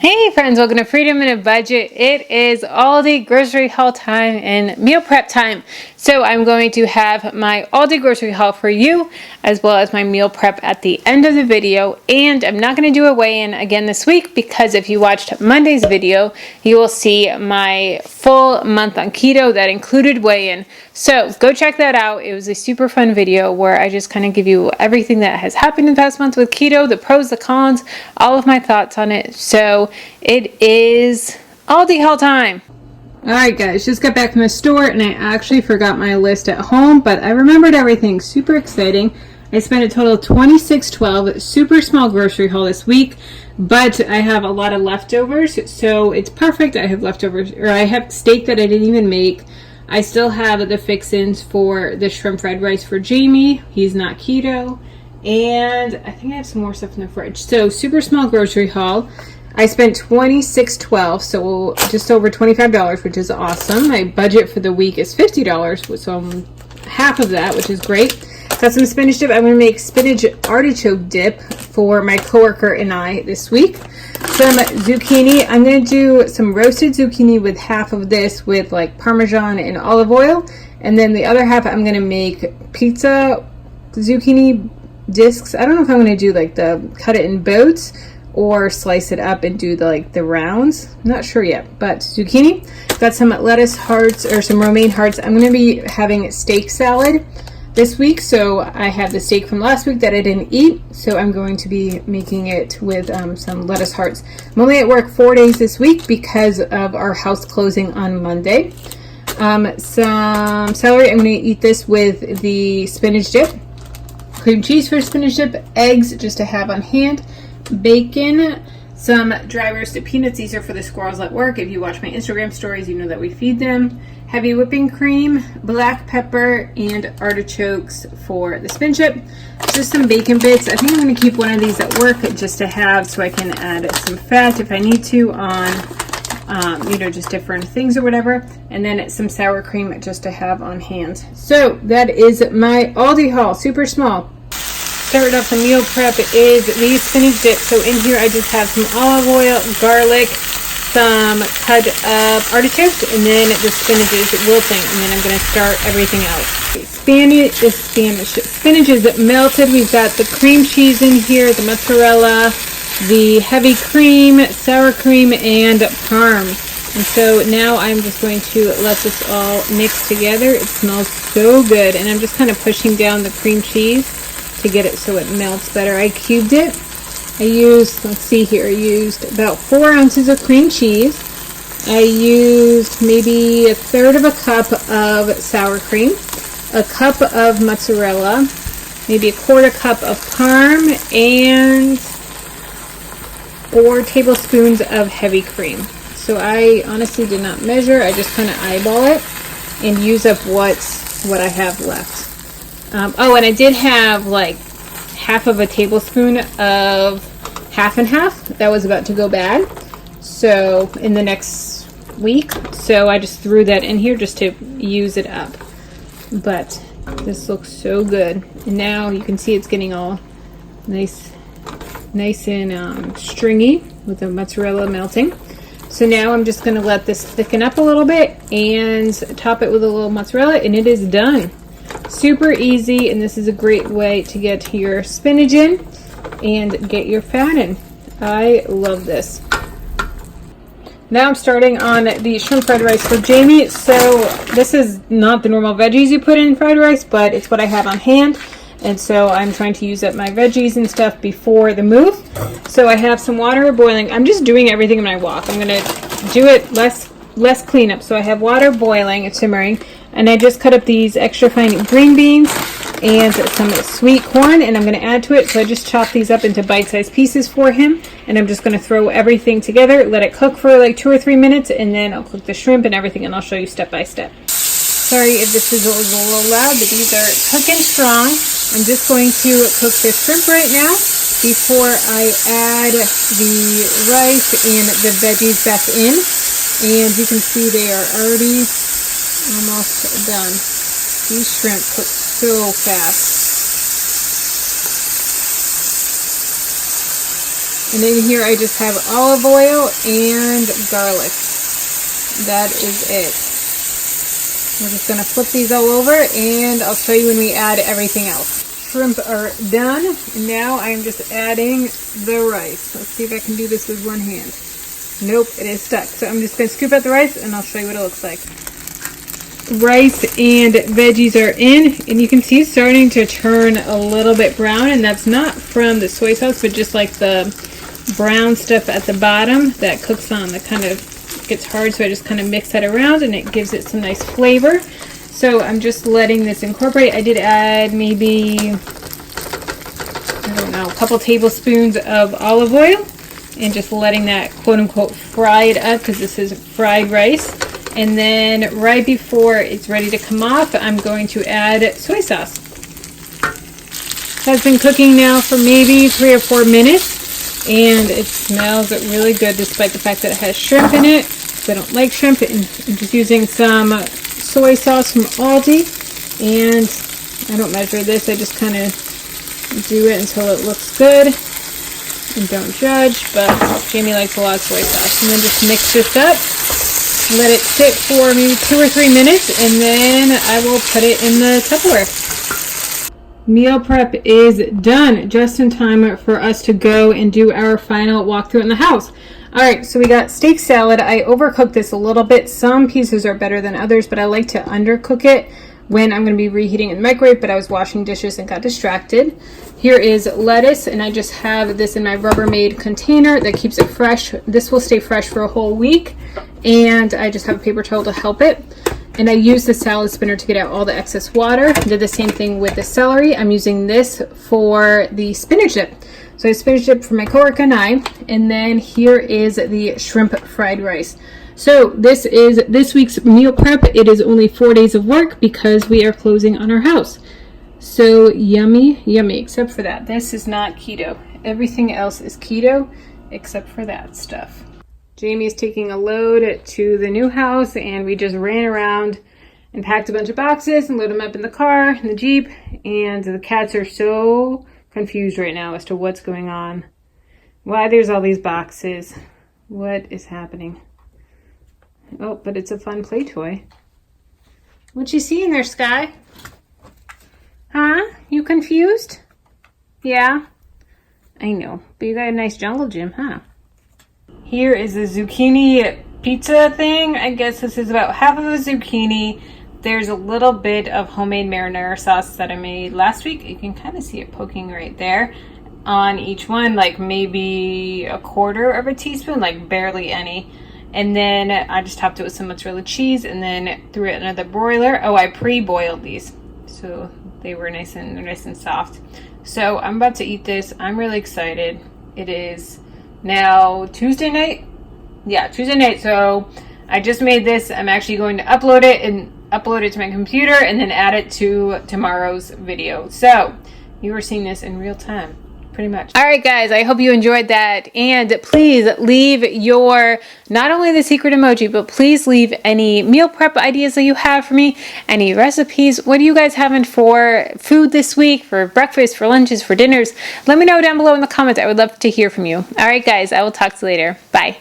Hey friends, welcome to Freedom in a Budget. It is Aldi grocery haul time and meal prep time. So I'm going to have my Aldi grocery haul for you as well as my meal prep at the end of the video. And I'm not going to do a weigh-in again this week because if you watched Monday's video, you will see my full month on keto that included weigh-in. So go check that out. It was a super fun video where I just kind of give you everything that has happened in the past month with keto, the pros, the cons, all of my thoughts on it. So it is Aldi haul time. Alright guys, just got back from the store and I actually forgot my list at home, but I remembered everything. Super exciting. I spent a total of $26.12, super small grocery haul this week, but I have a lot of leftovers, so it's perfect. I have leftovers, or I have steak that I didn't even make. I still have the fixins for the shrimp fried rice for Jamie. He's not keto. And I think I have some more stuff in the fridge. So super small grocery haul. I spent $26.12, so just over $25, which is awesome. My budget for the week is $50, so I'm half of that, which is great. Got some spinach dip. I'm going to make spinach artichoke dip for my coworker and I this week. Some zucchini. I'm going to do some roasted zucchini with half of this with like Parmesan and olive oil. And then the other half I'm going to make pizza zucchini discs. I don't know if I'm going to do like cut it in boats or slice it up and do the rounds. I'm not sure yet, but zucchini. Got some lettuce hearts or some romaine hearts. I'm going to be having steak salad this week, so I have the steak from last week that I didn't eat, so I'm going to be making it with some lettuce hearts. I'm only at work 4 days this week because of our house closing on Monday. Some celery. I'm going to eat this with the spinach dip. Cream cheese for spinach dip. Eggs just to have on hand. Bacon, some dry roasted peanuts. These are for the squirrels at work. If you watch my Instagram stories, you know that we feed them. Heavy whipping cream, black pepper, and artichokes for the spinach dip. Just some bacon bits. I think I'm going to keep one of these at work just to have so I can add some fat if I need to on, just different things or whatever. And then some sour cream just to have on hand. So that is my Aldi haul, super small. Starting off the meal prep is the spinach dip. So in here I just have some olive oil, garlic, some cut up artichokes, and then the spinach is wilting, and then I'm going to start everything out. Spinach is melted. We've got the cream cheese in here, the mozzarella, the heavy cream, sour cream, and parm. And so now I'm just going to let this all mix together. It smells so good, and I'm just kind of pushing down the cream cheese to get it so it melts better. I cubed it. I used, I used about 4 ounces of cream cheese. I used maybe 1/3 of a cup of sour cream, a cup of mozzarella, maybe 1/4 cup of parm, and 4 tablespoons of heavy cream. So I honestly did not measure. I just kind of eyeball it and use up what I have left. And I did have like half of a tablespoon of half and half that was about to go bad, so in the next week, so I just threw that in here just to use it up. But this looks so good, and now you can see it's getting all nice and stringy with the mozzarella melting. So now I'm just going to let this thicken up a little bit and top it with a little mozzarella, and it is done. Super easy, and this is a great way to get your spinach in and get your fat in. I love this. Now I'm starting on the shrimp fried rice for Jamie. So this is not the normal veggies you put in fried rice, but it's what I have on hand. And so I'm trying to use up my veggies and stuff before the move. So I have some water boiling. I'm just doing everything in my wok. I'm going to do it less cleanup. So I have water boiling, it's simmering. And I just cut up these extra fine green beans and some sweet corn, and I'm going to add to it. So I just chopped these up into bite-sized pieces for him, and I'm just going to throw everything together, let it cook for like 2 or 3 minutes, and then I'll cook the shrimp and everything, and I'll show you step by step. Sorry if this is a little loud, but these are cooking strong. I'm just going to cook the shrimp right now before I add the rice and the veggies back in. And you can see they are already almost done. These shrimp cook so fast. And then here I just have olive oil and garlic. That is it. We're just going to flip these all over, and I'll show you when we add everything else. Shrimp are done. Now I'm just adding the rice. Let's see if I can do this with one hand. Nope, it is stuck. So I'm just going to scoop out the rice, and I'll show you what it looks like. Rice and veggies are in, and you can see it's starting to turn a little bit brown, and that's not from the soy sauce, but just like the brown stuff at the bottom that cooks on that kind of gets hard. So I just kind of mix that around, and it gives it some nice flavor. So I'm just letting this incorporate. I did add maybe, I don't know, a couple tablespoons of olive oil, and just letting that quote unquote fry it up, because this is fried rice. And then right before it's ready to come off, I'm going to add soy sauce. It has been cooking now for maybe 3 or 4 minutes, and it smells really good despite the fact that it has shrimp in it. So I don't like shrimp, and I'm just using some soy sauce from Aldi, and I don't measure this, I just kind of do it until it looks good. And don't judge, but Jamie likes a lot of soy sauce. And then just mix this up, let it sit for maybe 2 or 3 minutes, and then I will put it in the Tupperware. Meal prep is done, just in time for us to go and do our final walkthrough in the house. Alright, so we got steak salad. I overcooked this a little bit. Some pieces are better than others, but I like to undercook it when I'm going to be reheating in the microwave, but I was washing dishes and got distracted. Here is lettuce, and I just have this in my Rubbermaid container that keeps it fresh. This will stay fresh for a whole week, and I just have a paper towel to help it. And I use the salad spinner to get out all the excess water. Did the same thing with the celery. I'm using this for the spinach dip. So I spinach dip for my coworker and I, and then here is the shrimp fried rice. So this is this week's meal prep. It is only 4 days of work because we are closing on our house. So yummy, yummy, except for that. This is not keto. Everything else is keto except for that stuff. Jamie is taking a load to the new house, and we just ran around and packed a bunch of boxes and loaded them up in the car, in the Jeep, and the cats are so confused right now as to what's going on. Why there's all these boxes. What is happening? Oh, but it's a fun play toy. What you see in there, Sky? Huh? You confused? Yeah? I know, but you got a nice jungle gym, huh? Here is the zucchini pizza thing. I guess this is about half of a zucchini. There's a little bit of homemade marinara sauce that I made last week. You can kind of see it poking right there on each one, like maybe a quarter of a teaspoon, like barely any. And then I just topped it with some mozzarella cheese and then threw it in another broiler. Oh, I pre-boiled these, so they were nice and soft. So I'm about to eat this. I'm really excited. It is now Tuesday night. Yeah, Tuesday night. So I just made this. I'm actually going to upload it to my computer and then add it to tomorrow's video. So you are seeing this in real time, pretty much. All right, guys, I hope you enjoyed that. And please leave your, not only the secret emoji, but please leave any meal prep ideas that you have for me, any recipes. What are you guys having for food this week, for breakfast, for lunches, for dinners? Let me know down below in the comments. I would love to hear from you. All right, guys, I will talk to you later. Bye.